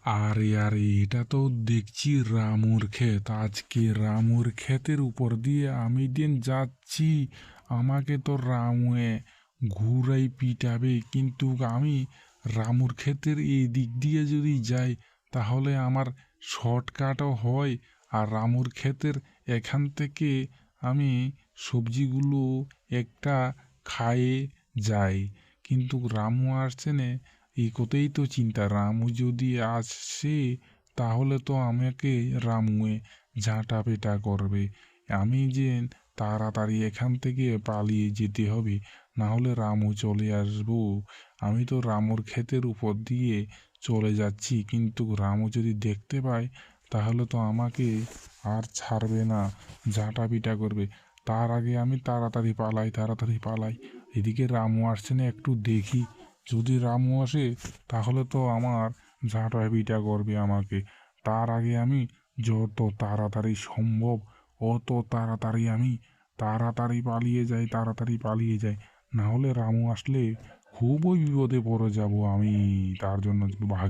আরে আরে, এটা তো দেখছি রামুর ক্ষেত। আজকে রামুর ক্ষেতের উপর দিয়ে আমি দিন যাচ্ছি, আমাকে তো রামুয়ে ঘুরাই পিটাবে। কিন্তু আমি রামুর ক্ষেতের এই দিক দিয়ে যদি যাই, তাহলে আমার শর্টকাটও হয়। আর রামুর ক্ষেতের এখান থেকে আমি সবজিগুলো একটা খায়ে যাই। কিন্তু রামু আসছে না, এই কথাই তো চিন্তা। রামু যদি আসে, তাহলে তো আমাকে রামুয়ে ঝাঁটা পেটা করবে। আমি যে তাড়াতাড়ি এখান থেকে পালিয়ে যেতে হবে, না হলে রামু চলে আসবো। আমি তো রামুর ক্ষেতের উপর দিয়ে চলে যাচ্ছি, কিন্তু রামু যদি দেখতে পায়, তাহলে তো আমাকে আর ছাড়বে না, ঝাঁটা পিটা করবে। তার আগে আমি তাড়াতাড়ি পালাই, তাড়াতাড়ি পালাই। এদিকে রামু আসছে না, একটু দেখি। যদি রামু আসে, তাহলে তো আমার ঝাঁটা পিটা করবে আমাকে। তার আগে আমি যত তাড়াতাড়ি সম্ভব অত তাড়াতাড়ি আমি তাড়াতাড়ি পালিয়ে যাই, তাড়াতাড়ি পালিয়ে যাই। না হলে রামু আসলে খুবই বিপদে পড়ে যাব আমি। তার জন্য ভাগ